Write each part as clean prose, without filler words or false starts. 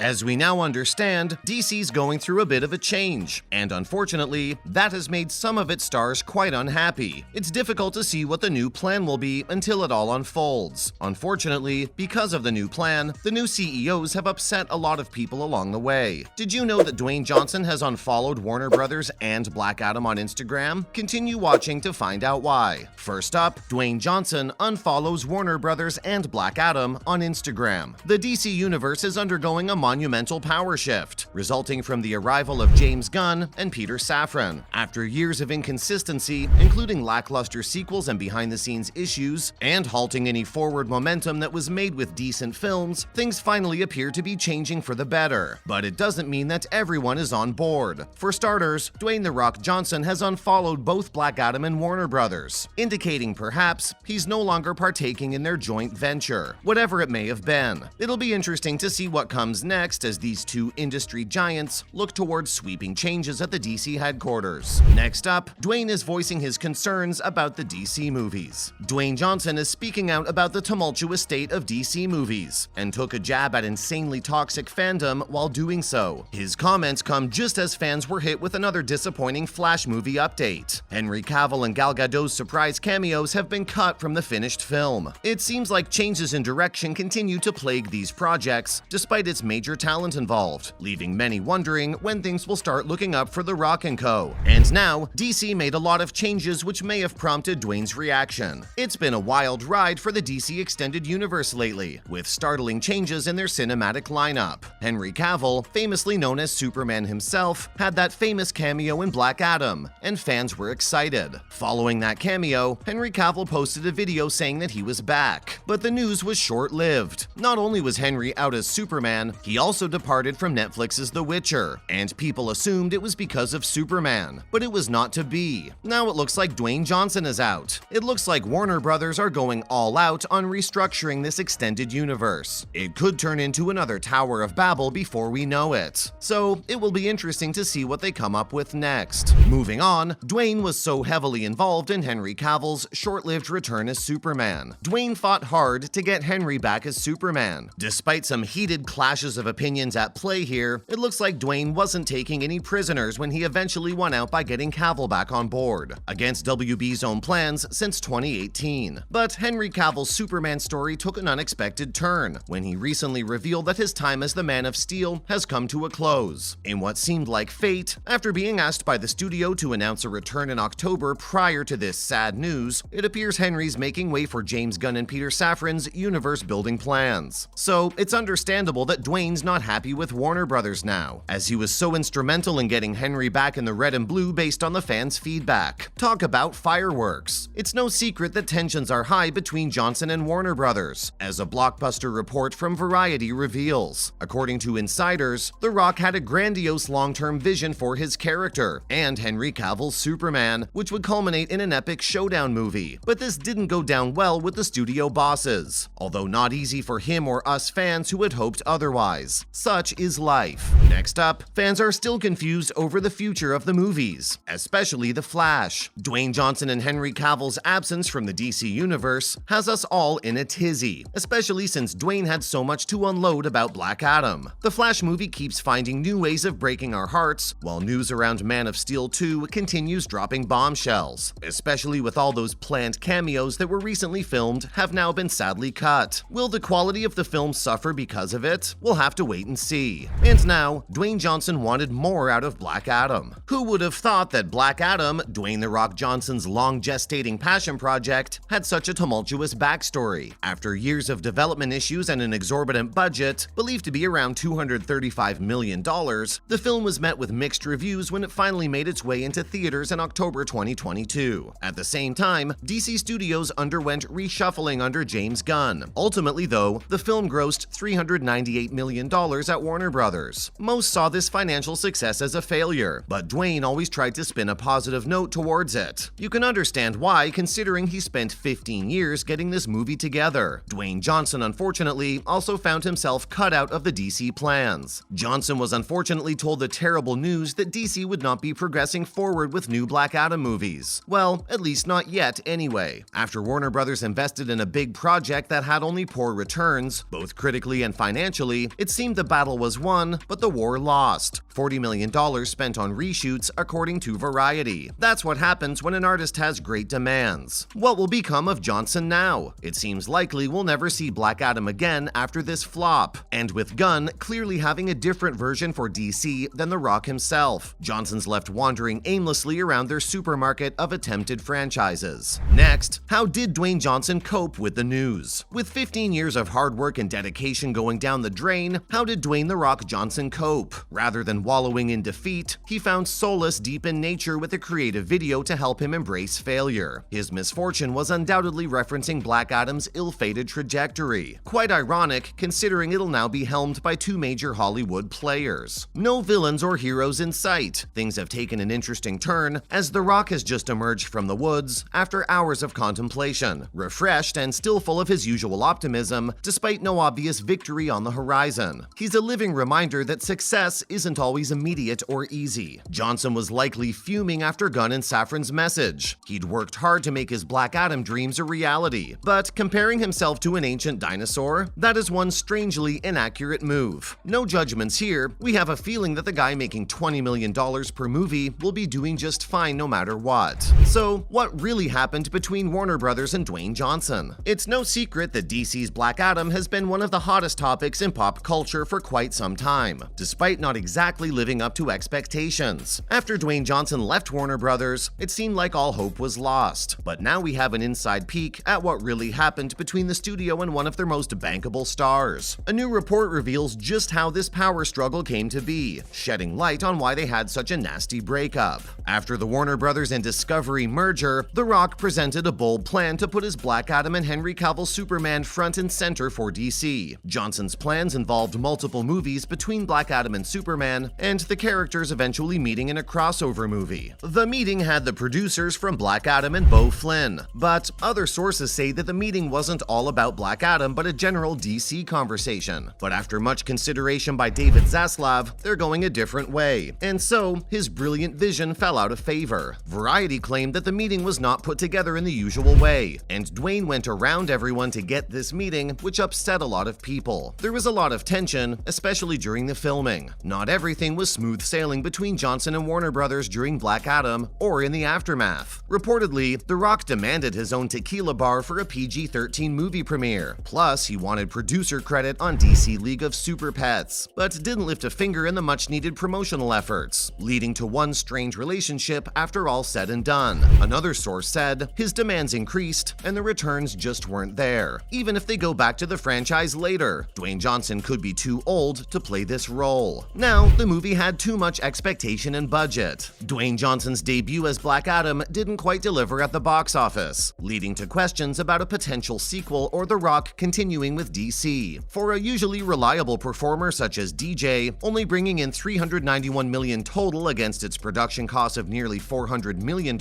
As we now understand, DC's going through a bit of a change, and unfortunately, that has made some of its stars quite unhappy. It's difficult to see what the new plan will be until it all unfolds. Unfortunately, because of the new plan, the new CEOs have upset a lot of people along the way. Did you know that Dwayne Johnson has unfollowed Warner Brothers and Black Adam on Instagram? Continue watching to find out why. First up, Dwayne Johnson unfollows Warner Brothers and Black Adam on Instagram. The DC Universe is undergoing a monumental power shift, resulting from the arrival of James Gunn and Peter Safran. After years of inconsistency, including lackluster sequels and behind-the-scenes issues, and halting any forward momentum that was made with decent films, things finally appear to be changing for the better. But it doesn't mean that everyone is on board. For starters, Dwayne "The Rock" Johnson has unfollowed both Black Adam and Warner Brothers, indicating perhaps he's no longer partaking in their joint venture, whatever it may have been. It'll be interesting to see what comes next as these two industry giants look towards sweeping changes at the DC headquarters. Next up, Dwayne is voicing his concerns about the DC movies. Dwayne Johnson is speaking out about the tumultuous state of DC movies, and took a jab at insanely toxic fandom while doing so. His comments come just as fans were hit with another disappointing Flash movie update. Henry Cavill and Gal Gadot's surprise cameos have been cut from the finished film. It seems like changes in direction continue to plague these projects, despite its major talent involved, leaving many wondering when things will start looking up for The Rock & Co. And now, DC made a lot of changes which may have prompted Dwayne's reaction. It's been a wild ride for the DC Extended Universe lately, with startling changes in their cinematic lineup. Henry Cavill, famously known as Superman himself, had that famous cameo in Black Adam, and fans were excited. Following that cameo, Henry Cavill posted a video saying that he was back. But the news was short-lived. Not only was Henry out as Superman, he also departed from Netflix's The Witcher, and people assumed it was because of Superman. But it was not to be. Now it looks like Dwayne Johnson is out. It looks like Warner Brothers are going all out on restructuring this extended universe. It could turn into another Tower of Babel before we know it. So it will be interesting to see what they come up with next. Moving on, Dwayne was so heavily involved in Henry Cavill's short-lived return as Superman. Dwayne fought hard to get Henry back as Superman. Despite some heated clashes of opinions at play here, it looks like Dwayne wasn't taking any prisoners when he eventually won out by getting Cavill back on board, against WB's own plans since 2018. But Henry Cavill's Superman story took an unexpected turn when he recently revealed that his time as the Man of Steel has come to a close. In what seemed like fate, after being asked by the studio to announce a return in October prior to this sad news, it appears Henry's making way for James Gunn and Peter Safran's universe-building plans. So it's understandable that Dwayne's not happy with Warner Brothers now, as he was so instrumental in getting Henry back in the red and blue based on the fans' feedback. Talk about fireworks. It's no secret that tensions are high between Johnson and Warner Brothers, as a blockbuster report from Variety reveals. According to insiders, The Rock had a grandiose long-term vision for his character and Henry Cavill's Superman, which would culminate in an epic showdown movie. But this didn't go down well with the studio bosses, although not easy for him or us fans who had hoped otherwise. Such is life. Next up, fans are still confused over the future of the movies, especially The Flash. Dwayne Johnson and Henry Cavill's absence from the DC Universe has us all in a tizzy, especially since Dwayne had so much to unload about Black Adam. The Flash movie keeps finding new ways of breaking our hearts, while news around Man of Steel 2 continues dropping bombshells, especially with all those planned cameos that were recently filmed have now been sadly cut. Will the quality of the film suffer because of it? We'll have to wait and see. And now, Dwayne Johnson wanted more out of Black Adam. Who would have thought that Black Adam, Dwayne "The Rock" Johnson's long-gestating passion project, had such a tumultuous backstory? After years of development issues and an exorbitant budget, believed to be around $235 million, the film was met with mixed reviews when it finally made its way into theaters in October 2022. At the same time, DC Studios underwent reshuffling under James Gunn. Ultimately, though, the film grossed $398 million at Warner Brothers. Most saw this financial success as a failure, but Dwayne always tried to spin a positive note towards it. You can understand why, considering he spent 15 years getting this movie together. Dwayne Johnson, unfortunately, also found himself cut out of the DC plans. Johnson was unfortunately told the terrible news that DC would not be progressing forward with new Black Adam movies. Well, at least not yet anyway. After Warner Brothers invested in a big project that had only poor returns, both critically and financially, it seemed the battle was won, but the war lost. $40 million spent on reshoots, according to Variety. That's what happens when an artist has great demands. What will become of Johnson now? It seems likely we'll never see Black Adam again after this flop, and with Gunn clearly having a different version for DC than The Rock himself, Johnson's left wandering aimlessly around their supermarket of attempted franchises. Next, how did Dwayne Johnson cope with the news? With 15 years of hard work and dedication going down the drain, how did Dwayne "The Rock" Johnson cope? Rather than wallowing in defeat, he found solace deep in nature with a creative video to help him embrace failure. His misfortune was undoubtedly referencing Black Adam's ill-fated trajectory. Quite ironic, considering it'll now be helmed by two major Hollywood players. No villains or heroes in sight. Things have taken an interesting turn, as The Rock has just emerged from the woods after hours of contemplation, refreshed and still full of his usual optimism, despite no obvious victory on the horizon. He's a living reminder that success isn't always immediate or easy. Johnson was likely fuming after Gunn and Safran's message. He'd worked hard to make his Black Adam dreams a reality, but comparing himself to an ancient dinosaur? That is one strangely inaccurate move. No judgments here, we have a feeling that the guy making $20 million per movie will be doing just fine no matter what. So, what really happened between Warner Brothers and Dwayne Johnson? It's no secret that DC's Black Adam has been one of the hottest topics in pop culture for quite some time, despite not exactly living up to expectations. After Dwayne Johnson left Warner Brothers, it seemed like all hope was lost. But now we have an inside peek at what really happened between the studio and one of their most bankable stars. A new report reveals just how this power struggle came to be, shedding light on why they had such a nasty breakup. After the Warner Brothers and Discovery merger, The Rock presented a bold plan to put his Black Adam and Henry Cavill Superman front and center for DC. Johnson's plans involved multiple movies between Black Adam and Superman, and the characters eventually meeting in a crossover movie. The meeting had the producers from Black Adam and Beau Flynn, but other sources say that the meeting wasn't all about Black Adam but a general DC conversation. But after much consideration by David Zaslav, they're going a different way, and so his brilliant vision fell out of favor. Variety claimed that the meeting was not put together in the usual way, and Dwayne went around everyone to get this meeting, which upset a lot of people. There was a lot of tension, especially during the filming. Not everything was smooth sailing between Johnson and Warner Brothers during Black Adam or in the aftermath. Reportedly, The Rock demanded his own tequila bar for a PG-13 movie premiere. Plus, he wanted producer credit on DC League of Super Pets, but didn't lift a finger in the much-needed promotional efforts, leading to one strange relationship after all said and done. Another source said his demands increased and the returns just weren't there. Even if they go back to the franchise later, Dwayne Johnson could be too old to play this role. Now, the movie had too much expectation and budget. Dwayne Johnson's debut as Black Adam didn't quite deliver at the box office, leading to questions about a potential sequel or The Rock continuing with DC. For a usually reliable performer such as DJ, only bringing in $391 million total against its production cost of nearly $400 million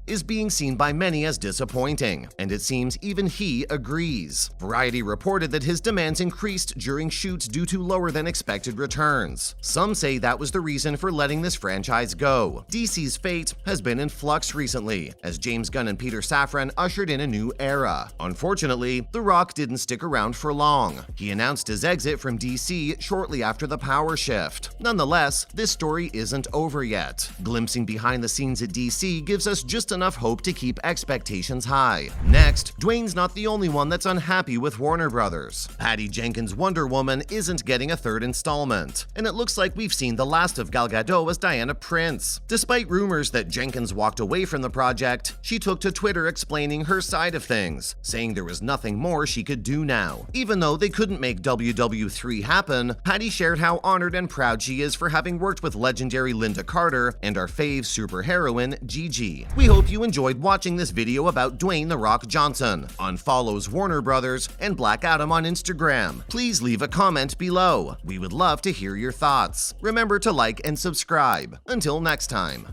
is being seen by many as disappointing, and it seems even he agrees. Variety reported that his demands increased during shoots due to lower than expected returns. Some say that was the reason for letting this franchise go. DC's fate has been in flux recently, as James Gunn and Peter Safran ushered in a new era. Unfortunately, The Rock didn't stick around for long. He announced his exit from DC shortly after the power shift. Nonetheless, this story isn't over yet. Glimpsing behind the scenes at DC gives us just enough hope to keep expectations high. Next, Dwayne's not the only one that's unhappy with Warner Brothers. Patty Jenkins' Wonder Woman isn't getting a third installment, and it looks like we've seen the last of Gal Gadot as Diana Prince. Despite rumors that Jenkins walked away from the project, she took to Twitter explaining her side of things, saying there was nothing more she could do now. Even though they couldn't make WW3 happen, Patty shared how honored and proud she is for having worked with legendary Linda Carter and our fave superheroine, Gigi. We hope you enjoyed watching this video about Dwayne "The Rock" Johnson. Unfollows Warner Brothers and Black Adam on Instagram. Please leave a comment below. We would love to hear your thoughts. Remember to like and subscribe. Until next time.